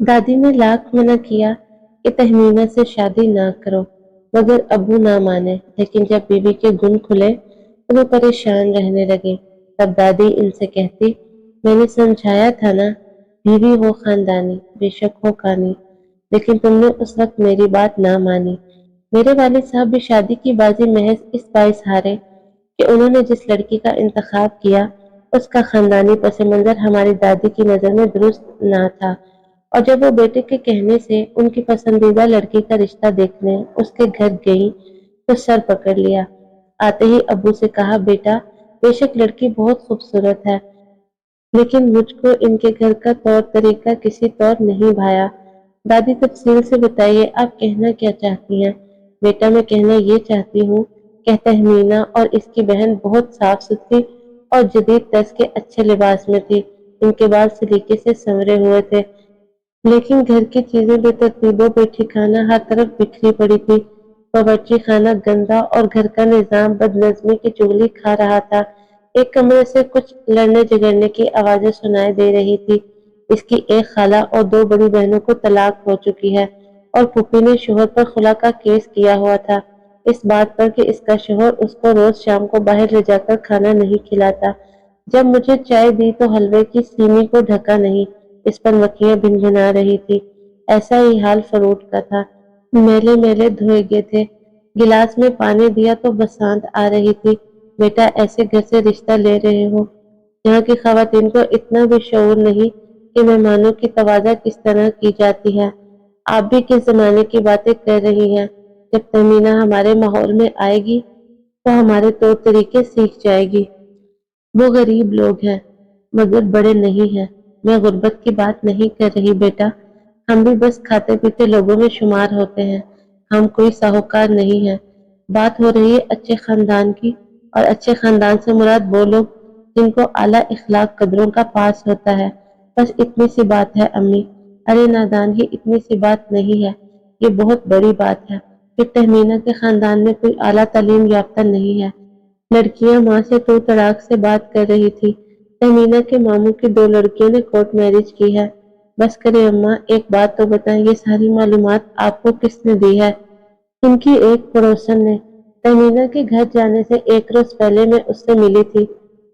दादी ने लाख मना किया कि तहमीना से शादी ना करो, मगर अब्बू ना माने। लेकिन जब बीवी के गुण खुले तो वो परेशान रहने लगे। तब दादी इनसे कहती, मैंने समझाया था ना, बीवी हो खानदानी, बेशक हो कानी, लेकिन तुमने उस वक्त मेरी बात ना मानी। मेरे वालिद साहब भी शादी की बाजी महज इस बाइस हारे कि उन्होंने जिस लड़की का इंतखाब किया उसका खानदानी पस मंजर हमारी दादी की नजर में दुरुस्त ना था। और जब वो बेटे के कहने से उनकी पसंदीदा लड़की का रिश्ता देखने उसके घर गई तो सर पकड़ लिया। आते ही अब्बू से कहा, बेटा बेशक लड़की बहुत खूबसूरत है, लेकिन मुझको इनके घर का तौर तरीका किसी तौर नहीं भाया। दादी तफसील से बताइए, आप कहना क्या चाहती हैं? बेटा मैं कहना ये चाहती हूँ कि तहमीना और इसकी बहन बहुत साफ सुथरी और जदीद तर्ज के अच्छे लिबास में थी। इनके बाल सलीके से संवरे हुए थे, लेकिन घर की चीजें बेतरतीबों बेठिकाना हर तरफ बिखरी पड़ी थी। बावर्ची खाना गंदा और घर का निजाम बदनज़मी की चुगली खा रहा था। एक कमरे से कुछ लड़ने झगड़ने की आवाजें सुनाई दे रही थी। इसकी एक खाला और दो बड़ी बहनों को तलाक हो चुकी है और फूफी ने शोहर पर खुला का केस किया हुआ था, इस बात पर कि इसका शोहर उसको रोज शाम को बाहर ले जाकर खाना नहीं खिलाता। जब मुझे चाय दी तो हलवे की सीनी को ढका नहीं, इस पर मक्खियां भिनभिना रही थी। ऐसा ही हाल फरूट का था, मेले मेले धोए गए थे। गिलास में पानी दिया तो बसंत आ रही थी। बेटा ऐसे घर से रिश्ता ले रहे हो जहाँ की खवातीन को इतना भी शऊर नहीं कि मेहमानों की तवाज़ा किस तरह की जाती है। आप भी किस जमाने की बातें कर रही हैं? जब तमीना हमारे माहौल में आएगी तो हमारे तौर तरीके सीख जाएगी। वो गरीब लोग हैं मगर बड़े नहीं हैं। मैं गुर्बत की बात नहीं कर रही बेटा, हम भी बस खाते पीते लोगों में शुमार होते हैं, हम कोई साहूकार नहीं है। बात हो रही है अच्छे खानदान की, और अच्छे खानदान से मुराद वो लोग जिनको आला इखलाक कदरों का पास होता है। बस इतनी सी बात है अम्मी। अरे नादान, ये इतनी सी बात नहीं है, ये बहुत बड़ी बात है। फिर तहमीना के खानदान में कोई आला तालीम याफ्ता नहीं है। लड़कियां माँ से तू तड़ाक से बात कर रही थी। तहमीना के मामू की दो लड़कियों ने कोर्ट मैरिज की है। बस करे अम्मा, एक बात तो बताएं, ये सारी मालूमात आपको किसने दी है? इनकी एक पड़ोसन ने। तहमीना के घर जाने से एक रोज पहले मैं उससे मिली थी।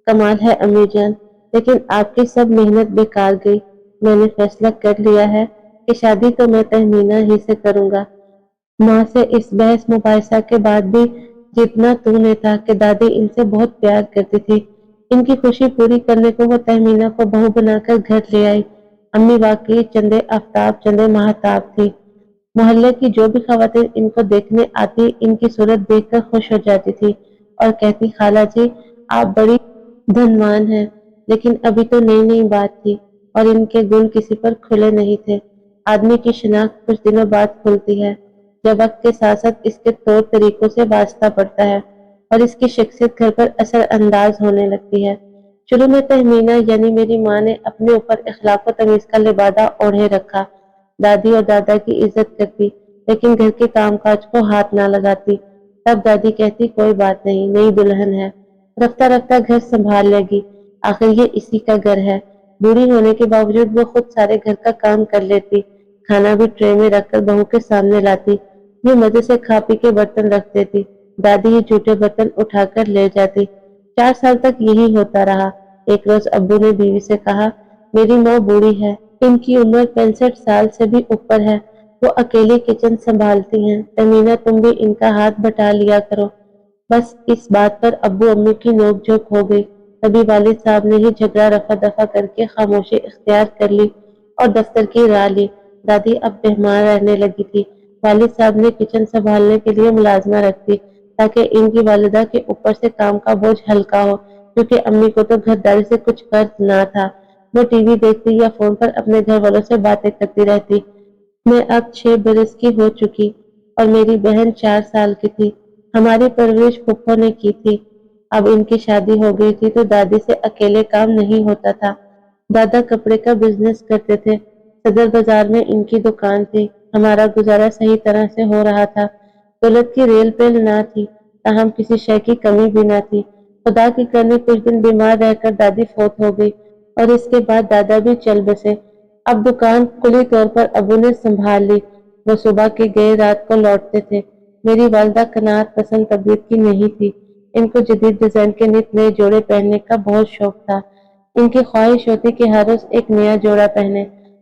कमाल है अम्मी जान, लेकिन आपकी सब मेहनत बेकार गई। मैंने फैसला कर लिया है कि शादी तो मैं तहमीना ही से करूंगा। माँ से इस बहस मुबाहिसा के बाद भी जितना तूने था कि दादी इनसे बहुत प्यार करती थी। इनकी खुशी पूरी करने को वो तहमीना को बहू बनाकर घर ले आई। अम्मी वाकई चंदे आफ्ताब चंदे महताब थी। मोहल्ले की जो भी खवातीन इनको देखने आती इनकी सूरत देखकर खुश हो जाती थी और कहती, खाला जी आप बड़ी धनवान हैं। लेकिन अभी तो नई नई बात थी और इनके गुण किसी पर खुले नहीं थे। आदमी की शिनाख्त कुछ दिनों बाद खुलती है, जब वक्त के साथ साथ इसके तौर तरीकों से वास्ता पड़ता है और इसकी शख्सियत घर पर असर अंदाज होने लगती है। शुरू में तहमीना यानी मेरी माँ ने अपने ऊपर इखलाक व तमीज का लिबादा ओढ़े रखा। दादी और दादा की इज्जत करती, लेकिन घर के कामकाज को हाथ ना लगाती। तब दादी कहती, कोई बात नहीं, नई दुल्हन है, रफ्ता रफ्ता घर संभाल लेगी, आखिर ये इसी का घर है। बूढ़ी होने के बावजूद वो खुद सारे घर का काम कर लेती, खाना भी ट्रे में रखकर बहू के सामने लाती। ये मजे से खा पी के बर्तन रख देती, दादी ये जूठे बर्तन उठाकर ले जाती। 4 साल तक यही होता रहा। एक रोज अब्बू ने बीवी से कहा, मेरी माँ बूढ़ी है, इनकी उम्र 65 साल से भी ऊपर है, वो अकेली किचन संभालती हैं, तमीना तुम भी इनका हाथ बटा लिया करो। बस इस बात पर अब्बू अम्मी की नोक-झोंक हो गई। तभी वालिद साहब ने ही झगड़ा रफा-दफा करके खामोशी इख्तियार कर ली और दफ्तर की राह ली। दादी अब मेहमान रहने लगी थी। वालिद साहब ने किचन संभालने के लिए मुलाजमा रख दी ताकि इनकी वालिदा के ऊपर से काम का बोझ हल्का हो, क्योंकि अम्मी को तो घरदारी से कुछ कर्ज ना था। वो टीवी देखती या फोन पर अपने घर वालों से बातें करती रहती। मैं अब 6 बरस की हो चुकी और मेरी बहन 4 साल की थी। हमारी परवरिश फूफो ने की थी। अब इनकी शादी हो गई थी तो दादी से अकेले काम नहीं होता था। दादा कपड़े का बिजनेस करते थे, सदर बाजार में इनकी दुकान थी। हमारा गुजारा सही तरह से हो रहा था। दौलत की रेल पेल ना थी, ताहम किसी शय की कमी भी ना थी। खुदा की करने कुछ दिन बीमार रहकर दादी फौत हो गई और इसके बाद दादा भी चल बसे। अब दुकान खुली तौर पर अबू ने संभाल ली। वो सुबह के गए रात को लौटते थे। मेरी वालदा कनात पसंद तबीयत की नहीं थी। इनको जदीद डिजाइन के नित नए जोड़े पहनने का बहुत शौक था। इनकी ख्वाहिश होती कि हर रोज एक नया जोड़ा पहने।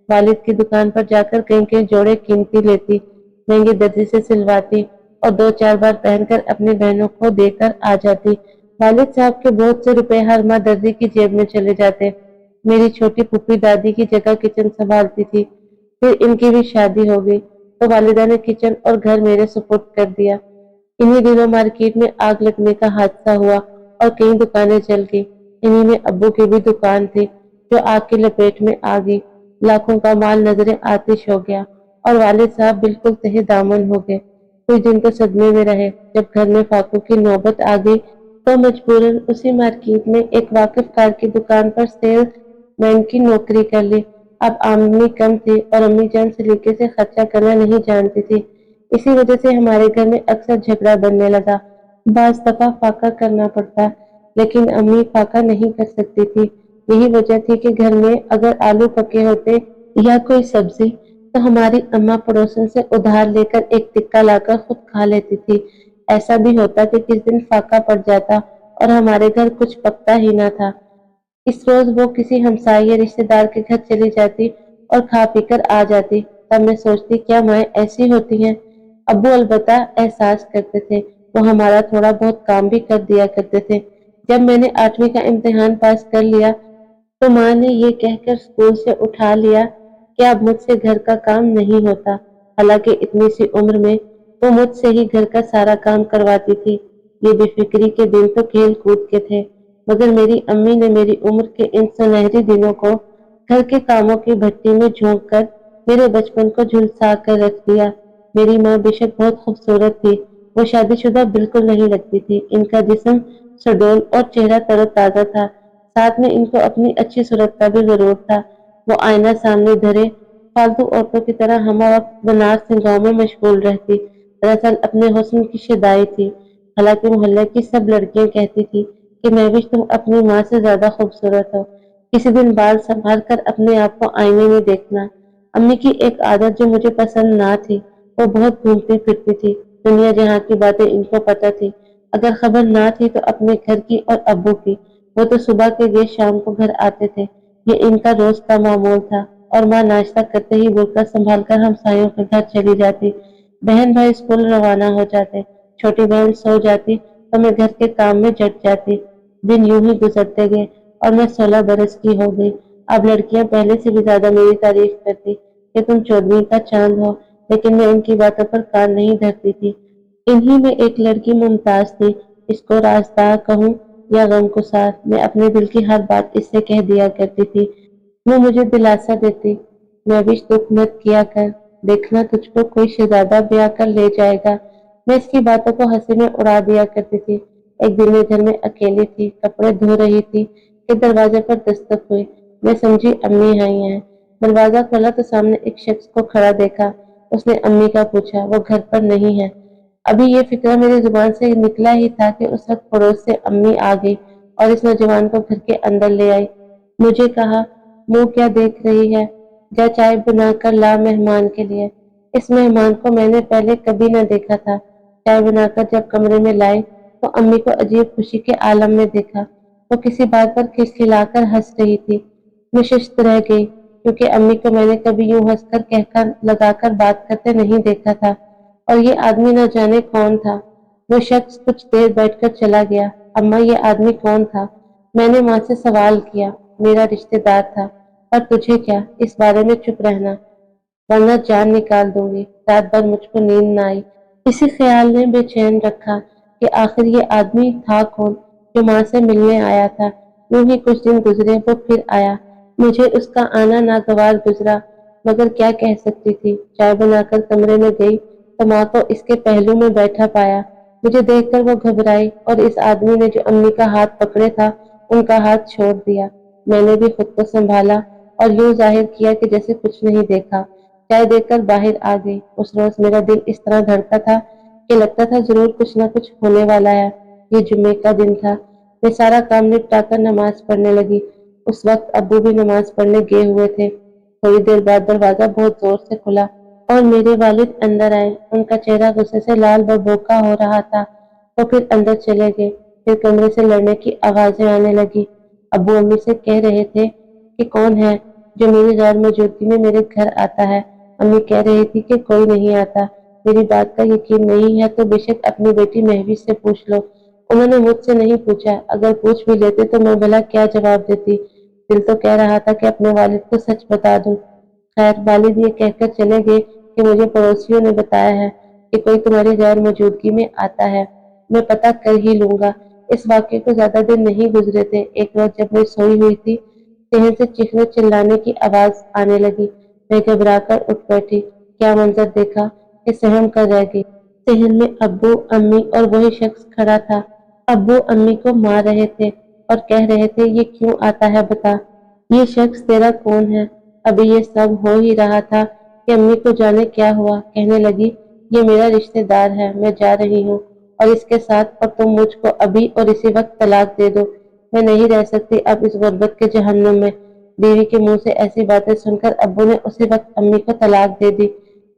वालिद की दुकान पर जाकर कई कई जोड़े कीमती लेती, महंगी दर्जी से सिलवाती और दो चार बार पहनकर अपनी बहनों को देकर आ जाती। वालिद साहब के बहुत से रुपए हर माह दर्जी की जेब में चले जाते। मेरी छोटी फूफी दादी की जगह किचन संभालती थी। फिर इनकी भी शादी हो गई तो वालिदा ने किचन और घर मेरे सुपुर्द कर दिया। इन्हीं दिनों मार्केट में आग लगने का हादसा हुआ और कई दुकानें जल गई। इन्हीं में अब्बू की भी दुकान थी जो आग की लपेट में आ गई। लाखों का माल नजरे आतिश हो गया और वालिद साहब बिल्कुल तहे दामन हो गए। कुछ दिन तो सदमे में रहे। जब घर में फाकों की नौबत आ गई तो मजबूरन उसी मार्केट में एक वाकिफ कार की दुकान पर सेल्स मैन की नौकरी कर ली। अब आमदनी कम थी और अम्मी जान सलीके से खर्चा करना नहीं जानती थी। इसी वजह से हमारे घर में अक्सर झगड़ा बनने लगा। बाज दफा फाका करना पड़ता, लेकिन अम्मी फाका नहीं कर सकती थी। यही वजह थी कि घर में अगर आलू पके होते या कोई सब्जी तो हमारी अम्मा पड़ोसन से उधार लेकर एक टिक्का लाकर खुद खा लेती थी। ऐसा भी होता कि किस दिन फाका पड़ जाता और हमारे घर कुछ पकता ही ना था। इस रोज वो किसी हमसाये या रिश्तेदार के घर चली जाती और खा पी कर आ जाती। तब मैं सोचती क्या माएँ ऐसी होती हैं। अब्बू अलबत्ता एहसास करते थे। वो हमारा थोड़ा बहुत काम भी कर दिया करते थे। जब मैंने 8वीं का इम्तिहान पास कर लिया तो माँ ने ये कहकर स्कूल से उठा लिया कि अब मुझसे घर का काम नहीं होता। हालांकि इतनी सी उम्र में वो मुझसे ही घर का सारा काम करवाती थी। ये बेफिक्री के दिन तो खेल कूद के थे, मगर मेरी अम्मी ने मेरी उम्र के इन सुनहरी दिनों को घर के कामों की भट्टी में झोंक कर मेरे बचपन को झुलसा कर रख दिया। मेरी माँ बेशक बहुत खूबसूरत थी। वो शादीशुदा बिल्कुल नहीं लगती थी। इनका जिस्म सुडौल और चेहरा तरोताजा था। साथ में इनको अपनी अच्छी सूरत का भी जरूर था। वो आईना सामने धरे फालतू औरतों की तरह हमवक्त बनार से गांव में मशगूल रहती। दरअसल अपने हुस्न की शिदाई थी। हालांकि मोहल्ले की सब लड़कियां कहती थी कि महविश तुम अपनी माँ से ज्यादा खूबसूरत हो। किसी दिन बाल संभाल कर अपने आप को आईने में देखना। अम्मी की एक आदत जो मुझे पसंद ना थी, वो बहुत घूमती फिरती थी। दुनिया जहाँ की बातें इनको पता थी। अगर खबर ना थी तो अपने घर की और अब्बू की। वो तो सुबह के लिए शाम को घर आते थे। ये इनका रोज का मामूल था और माँ नाश्ता करते ही बुर्का संभाल कर हमसायों के घर चली जाती। बहन भाई स्कूल रवाना हो जाते। छोटी बहन सो जाती तो मैं घर के काम में जुट जाती। दिन यूं ही गुजरते गए और मैं 16 बरस की हो गई। अब लड़कियां पहले से भी ज्यादा मेरी तारीफ करती कि तुम 14वीं का चांद हो, लेकिन मैं इनकी बातों पर कान नहीं धरती थी। इन्हीं में एक लड़की मुमताज थी। इसको राजदा कहूँ या गमगुसार, मैं अपने दिल की हर बात इससे कह दिया करती थी। वो मुझे दिलासा देती, मैं भी दुख मत किया कर, देखना तुझको कोई शहजादा ब्याह कर ले जाएगा। मैं इसकी बातों को हंसी में उड़ा दिया करती थी। एक दिन मैं घर में अकेली थी, कपड़े धो रही थी कि दरवाजे पर दस्तक हुई। मैं समझी अम्मी आई हैं। दरवाजा खोला तो सामने एक शख्स को खड़ा देखा। उसने अम्मी का पूछा, वो घर पर नहीं है। अभी ये फिक्रा मेरी जुबान से निकला ही था कि उस वक्त पड़ोस से अम्मी आ गई और इस नौजवान को घर के अंदर ले आई। मुझे कहा, मुंह क्या देख रही है, जा चाय बनाकर ला मेहमान के लिए। इस मेहमान को मैंने पहले कभी न देखा था। चाय बनाकर जब कमरे में लाई तो अम्मी को अजीब खुशी के आलम में देखा। वो किसी बात पर खिलखिलाकर हंस रही थी। मैं शिश्त रह गई क्योंकि अम्मी को मैंने कभी यूं हंसकर कहकर लगाकर बात करते नहीं देखा था। और ये आदमी न जाने कौन था। वो शख्स कुछ देर बैठकर चला गया। अम्मा, ये आदमी कौन था? मैंने माँ से सवाल किया। मेरा रिश्तेदार था। पर तुझे क्या, इस बारे में चुप रहना, वरना जान निकाल दूंगी। रात भर मुझको नींद न आई। इसी ख्याल ने बेचैन रखा कि आखिर ये आदमी था कौन जो माँ से मिलने आया था। यूं ही कुछ दिन गुजरे, वो फिर आया। मुझे उसका आना नागवार गुजरा, मगर क्या कह सकती थी। चाय बनाकर कमरे में गई तो माँ को इसके पहलू में बैठा पाया। मुझे देखकर वो घबराई और इस आदमी ने जो अम्मी का हाथ पकड़े था, उनका हाथ छोड़ दिया। मैंने भी खुद को संभाला और यूं जाहिर किया कि जैसे कुछ नहीं देखा। चाय देकर बाहर आ गई। उस रोज मेरा दिल इस तरह धड़का था कि लगता था जरूर कुछ न कुछ होने वाला है। ये जुम्मे का दिन था। मैं सारा काम निपटाकर नमाज पढ़ने लगी। उस वक्त अब्बू भी नमाज पढ़ने गए हुए थे। تھوڑی دیر بعد دروازہ بہت زور سے کھلا اور میرے والد اندر آئے۔ ان کا چہرہ غصے سے لال بھڑا ہو رہا تھا۔ وہ پھر اندر چلے گئے۔ پھر کمرے سے لڑنے کی آوازیں آنے لگی۔ ابو امی سے کہہ رہے تھے کہ کون ہے جو میری غیر موجودگی میں میرے گھر آتا ہے۔ امی کہہ رہی تھی کہ کوئی نہیں آتا۔ میری بات کا یقین نہیں ہے تو بے شک اپنی بیٹی مہوش سے پوچھ لو۔ انہوں نے مجھ سے نہیں پوچھا، اگر پوچھ بھی لیتے تو میں بھلا کیا جواب دیتی۔ دل تو کہہ رہا تھا کہ اپنے والد کو سچ بتا دوں۔ خیر والد یہ کہہ کر چلے گئے کہ مجھے پڑوسیوں نے بتایا ہے کہ کوئی تمہاری غیر موجودگی میں آتا ہے، میں پتہ کر ہی لوں گا۔ اس واقعے کو زیادہ دن نہیں گزرے تھے۔ ایک روز جب میں سوئی ہوئی تھی، صحن سے چیخنے چلانے کی آواز آنے لگی۔ میں گھبرا کر اٹھ بیٹھی۔ کیا منظر دیکھا کہ سہم کر رہ گئی۔ صحن میں ابو امی اور وہی شخص کھڑا تھا۔ ابو امی کو مار رہے تھے اور کہہ رہے تھے یہ کیوں آتا ہے بتا، یہ شخص تیرا کون ہے؟ ابھی یہ سب ہو ہی رہا تھا کہ امی کو جانے کیا ہوا، کہنے لگی یہ میرا رشتہ دار ہے، میں جا رہی ہوں اور اس کے ساتھ اور تم مجھ کو ابھی اور اسی وقت طلاق دے دو، میں نہیں رہ سکتی اب اس غربت کے جہنم میں۔ بیوی کے منہ سے ایسی باتیں سن کر ابو نے اسی وقت امی کو طلاق دے دی۔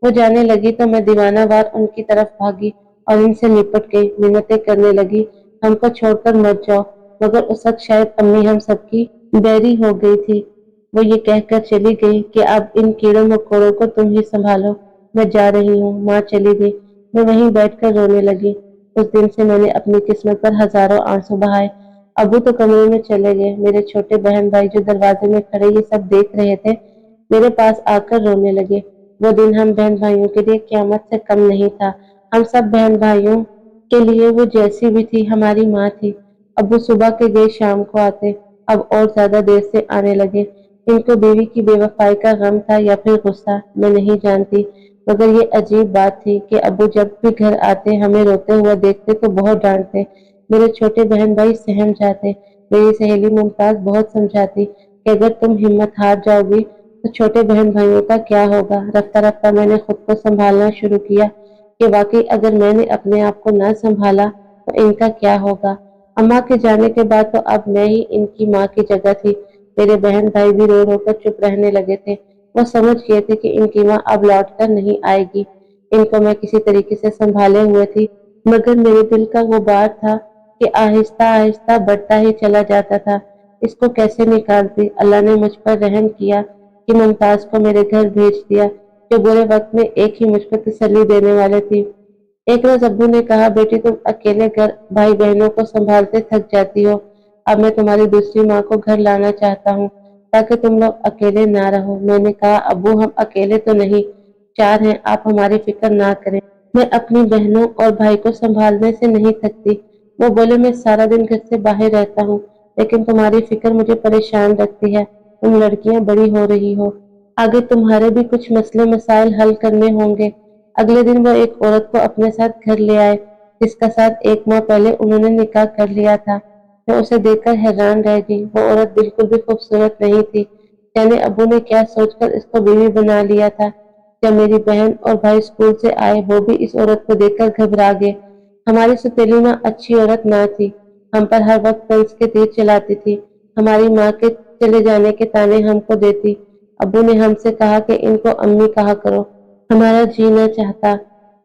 وہ جانے لگی تو میں دیوانہ وار ان کی طرف بھاگی اور ان سے لپٹ گئی، منتیں کرنے لگی ہم کو چھوڑ کر مت جاؤ، مگر اس وقت شاید امی ہم سب کی بیری ہو گئی تھی۔ وہ یہ کہہ کر چلی گئی کہ اب ان کیڑوں مکوڑوں کو تم ہی سنبھالو، میں جا رہی ہوں۔ ماں چلی گئی، میں وہیں بیٹھ کر رونے لگی۔ اس دن سے میں نے اپنی قسمت پر ہزاروں آنسو بہائے۔ ابو تو کمرے میں چلے گئے، میرے چھوٹے بہن بھائی جو دروازے میں کھڑے یہ سب دیکھ رہے تھے میرے پاس آ کر رونے لگے۔ وہ دن ہم بہن بھائیوں کے لیے قیامت سے کم نہیں تھا۔ ہم سب بہن بھائیوں کے لیے وہ جیسی بھی تھی ہماری ماں تھی۔ ابو صبح کے گئے شام کو آتے، اب اور زیادہ دیر سے آنے لگے۔ ان کو بیوی کی بے وفائی کا غم تھا یا پھر غصہ، میں نہیں جانتی، مگر یہ عجیب بات تھی کہ ابو جب بھی گھر آتے ہمیں روتے ہوئے دیکھتے تو بہت ڈانٹتے۔ میرے چھوٹے بہن بھائی سہم جاتے۔ میری سہیلی ممتاز بہت سمجھاتی کہ اگر تم ہمت ہار جاؤ گی تو چھوٹے بہن بھائیوں کا کیا ہوگا۔ رفتہ رفتہ میں نے خود کو سنبھالنا شروع کیا کہ واقعی اگر میں نے اپنے آپ کو نہ سنبھالا تو ان کا کیا ہوگا۔ اماں کے جانے کے بعد تو اب میں ہی ان کی ماں کی جگہ تھی۔ میرے بہن بھائی بھی رو رو کر چپ رہنے لگے تھے۔ وہ سمجھ گئے تھے کہ ان کی ماں اب لوٹ کر نہیں آئے گی۔ ان کو میں کسی طریقے سے سنبھالے ہوئے تھی، مگر میرے دل کا وہ بار تھا کہ آہستہ آہستہ بڑھتا ہی چلا جاتا تھا۔ اس کو کیسے نکالتی؟ اللہ نے مجھ پر رحم کیا کہ ممتاز کو میرے گھر بھیج دیا، جو برے وقت میں ایک ہی مجھ کو تسلی دینے والے تھی۔ ایک روز ابو نے کہا بیٹی تم اکیلے گھر بھائی بہنوں کو سنبھالتے تھک جاتی ہو، اب میں تمہاری دوسری ماں کو گھر لانا چاہتا ہوں تاکہ تم لوگ اکیلے نہ رہو۔ میں نے کہا ابو ہم اکیلے تو نہیں، چار ہیں، آپ ہماری فکر نہ کریں، میں اپنی بہنوں اور بھائی کو سنبھالنے سے نہیں تھکتی۔ وہ بولے میں سارا دن گھر سے باہر رہتا ہوں لیکن تمہاری فکر مجھے پریشان رکھتی ہے، تم لڑکیاں بڑی ہو رہی ہو، آگے تمہارے بھی کچھ مسئلے مسائل حل کرنے ہوں گے۔ اگلے دن وہ ایک عورت کو اپنے ساتھ گھر لے آئے جس کا ساتھ ایک ماہ پہلے انہوں نے نکاح کر لیا تھا۔ میں اسے دیکھ کر حیران رہ گئی، وہ عورت بالکل بھی خوبصورت نہیں تھی، یعنی ابو نے کیا سوچ کر اس کو بیوی بنا لیا تھا۔ جب میری بہن اور بھائی اسکول سے آئے وہ بھی اس عورت کو دیکھ کر گھبرا گئے۔ ہماری ستیلی ماں اچھی عورت نہ تھی، ہم پر ہر وقت طنز کے تیر چلاتی تھی، ہماری ماں کے چلے جانے کے طعنے ہم کو دیتی۔ ابو نے ہم سے کہا کہ ان کو امی کہا کرو، ہمارا جی نہ چاہتا،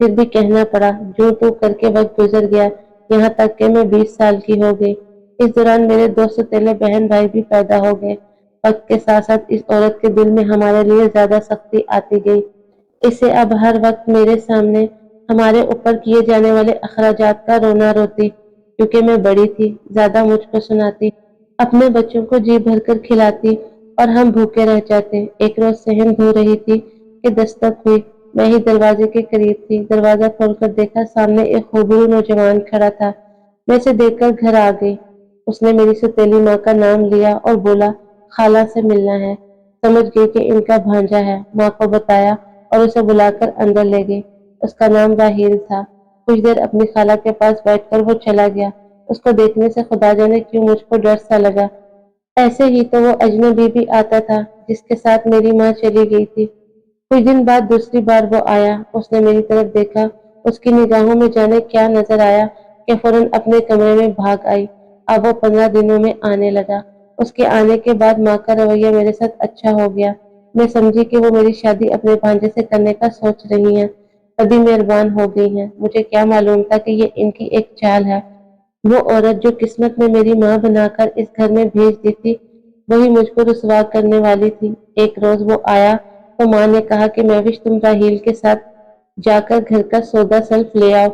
پھر بھی کہنا پڑا، جو تو کر کے وقت گزر گیا، یہاں تک کہ میں 20 سال کی ہو گئی۔ اس دوران میرے 2 ستیلے بہن بھائی بھی پیدا ہو گئے۔ وقت کے ساتھ ساتھ اس عورت کے دل میں ہمارے لیے زیادہ سختی آتی گئی۔ اسے اب ہر وقت میرے سامنے ہمارے اوپر کیے جانے والے اخراجات کا رونا روتی، کیونکہ میں بڑی تھی، زیادہ مجھ کو سناتی، اپنے بچوں کو جی بھر کر کھلاتی اور ہم بھوکے رہ جاتے۔ ایک روز صحن دھو رہی تھی کہ دستک ہوئی، میں ہی دروازے کے قریب تھی، دروازہ کھول کر دیکھا سامنے ایک خوبصورت نوجوان کھڑا تھا۔ میں اسے دیکھ کر گھر آ گئی۔ اس نے میری ستیلی ماں کا نام لیا اور بولا خالہ سے ملنا ہے۔ سمجھ گئی کہ ان کا بھانجا ہے، ماں کو بتایا اور اسے بلا کر اندر لے گئی۔ اس کا نام راحیل تھا۔ کچھ دیر اپنی خالہ کے پاس بیٹھ کر وہ چلا گیا۔ اس کو دیکھنے سے خدا جانے کیوں مجھ کو ڈر سا لگا، ایسے ہی تو وہ اجنبی بھی آتا تھا جس کے ساتھ میری ماں چلی گئی تھی۔ کچھ دن بعد دوسری بار وہ آیا، اس نے میری طرف دیکھا، اس کی نگاہوں میں جانے کیا نظر آیا کہ فوراً اپنے کمرے میں بھاگ آئی۔ اب وہ 15 دنوں میں آنے لگا۔ اس کے آنے کے بعد ماں کا رویہ میرے ساتھ اچھا ہو گیا۔ मैं समझी कि वो मेरी शादी अपने भांजे से करने का सोच रही हैं। तभी मेहरबान हो गई हैं। मुझे क्या मालूम था कि ये इनकी एक चाल है। वो औरत जो किस्मत में मेरी माँ बनाकर इस घर में भेज दी थी, वही मुझको रुसवा करने वाली थी। एक रोज वो आया तो माँ ने कहा कि महविश तुम राहील के साथ जाकर घर का सौदा सल्फ ले आओ।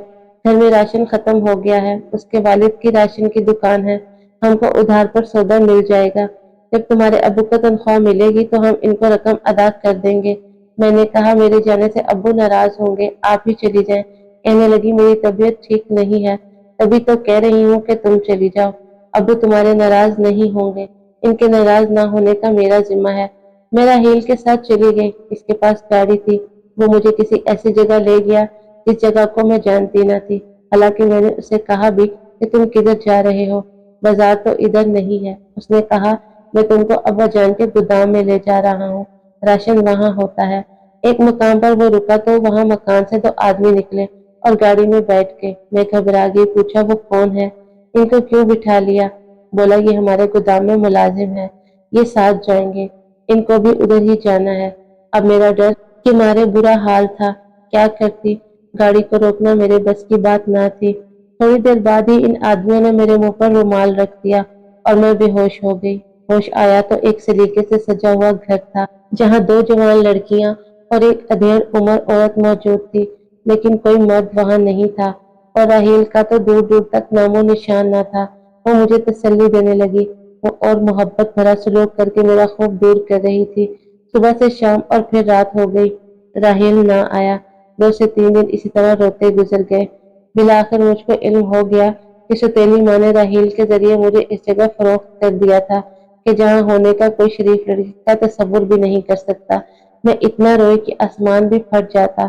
घर में राशन खत्म हो गया है। उसके वालिद की राशन की दुकान है। हमको उधार पर सौदा मिल जाएगा। जब तुम्हारे अब्बू को तनख्वाह मिलेगी तो हम इनको रकम अदा कर देंगे। मैंने कहा मेरे जाने से अब्बू नाराज होंगे, आप ही चली जाएं। कहने लगी मेरी तबीयत ठीक नहीं है, तभी तो कह रही हूँ कि तुम चली जाओ। अब्बू तुम्हारे नाराज नहीं होंगे। इनके नाराज ना होने का मेरा जिम्मा है। मैं राहील के साथ चली गई। इसके पास गाड़ी थी। वो मुझे किसी ऐसी जगह ले गया जिस जगह को मैं जानती न थी। हालांकि मैंने उसे कहा भी कि तुम किधर जा रहे हो, बाजार तो इधर नहीं है। उसने कहा मैं तुमको अब्बा जान के गोदाम में ले जा रहा हूँ, राशन वहां होता है। एक मकाम पर वो रुका तो वहां मकान से दो आदमी निकले और गाड़ी में बैठ गए। मैं घबरा गई, पूछा वो कौन है, इनको क्यों बिठा लिया? बोला ये हमारे गोदाम में मुलाजिम है, ये साथ जाएंगे, इनको भी उधर ही जाना है। अब मेरा डर के मारे बुरा हाल था। क्या करती? गाड़ी को रोकना मेरे बस की बात ना थी। थोड़ी देर बाद ही इन आदमियों ने मेरे मुंह पर रुमाल रख दिया और मैं बेहोश हो गई। होश आया तो एक सलीके से सजा हुआ घर था, जहाँ दो जवान लड़कियां और एक अधेड़ उम्र औरत मौजूद थी, लेकिन कोई मर्द वहां नहीं था। और राहील का तो दूर दूर तक नामो निशान न था। वो मुझे तसल्ली देने लगी वो और मोहब्बत भरा सलूक करके मेरा खौफ दूर कर रही थी। सुबह से शाम और फिर रात हो गई, राहील ना आया। 2 से 3 दिन इसी तरह रोते गुजर गए। बिलाखिर मुझको इल्म हो गया कि सौतेली माँ ने राहील के जरिए मुझे इस जगह फरोख्त कर दिया था कि जहाँ होने का कोई शरीफ लड़की का तसव्वुर भी नहीं कर सकता। मैं इतना रोई कि आसमान भी फट जाता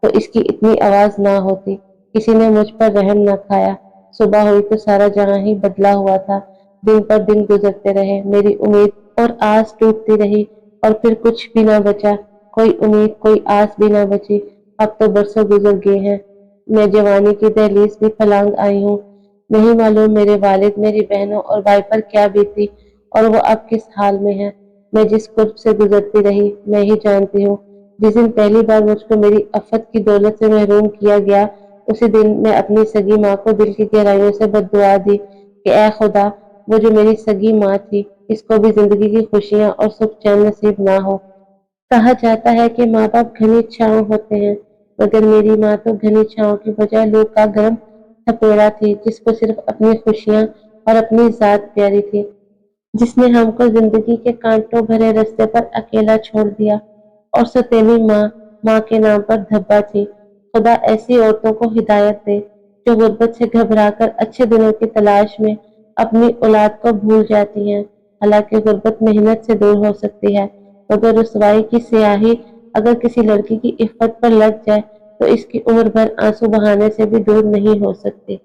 तो इसकी इतनी आवाज ना होती। किसी ने मुझ पर रहम न खाया। सुबह हुई तो सारा जहां ही बदला हुआ था। दिन पर दिन गुजरते रहे, मेरी उम्मीद और आस टूटती रही और फिर कुछ भी ना बचा। कोई उम्मीद कोई आस भी ना बची। अब तो बरसों गुजर गए हैं। मैं जवानी की दहलीज भी फलांग आई हूँ। नहीं मालूम मेरे वालिद, मेरी बहनों और भाई पर क्या बीती और वो अब किस हाल में है। मैं जिस कुर्ब से गुजरती रही मैं ही जानती हूँ। जिस दिन पहली बार मुझको मेरी अफत की दौलत से महरूम किया गया, उसी दिन मैं अपनी सगी माँ को दिल की गहराइयों से बद्दुआ दी कि ऐ खुदा, वो जो मेरी सगी माँ थी, इसको भी जिंदगी की खुशियां और सुख चैन नसीब ना हो। कहा जाता है कि माँ बाप घनी छाँव होते हैं, मगर मेरी माँ तो घनी छाँव की बजाय लू का गर्म थपेड़ा थी, जिसको सिर्फ अपनी खुशियां और अपनी जात प्यारी थी, जिसने हमको जिंदगी के कांटों भरे रास्ते पर अकेला छोड़ दिया। और सौतेली माँ, माँ के नाम पर धब्बा थी। खुदा ऐसी औरतों को हिदायत दे जो गुर्बत से घबराकर अच्छे दिनों की तलाश में अपनी औलाद को भूल जाती हैं। हालांकि गुर्बत मेहनत से दूर हो सकती है, मगर रुसवाई की स्याही अगर किसी लड़की की इफ्फत पर लग जाए तो इसकी उम्र भर आंसू बहाने से भी दूर नहीं हो सकती।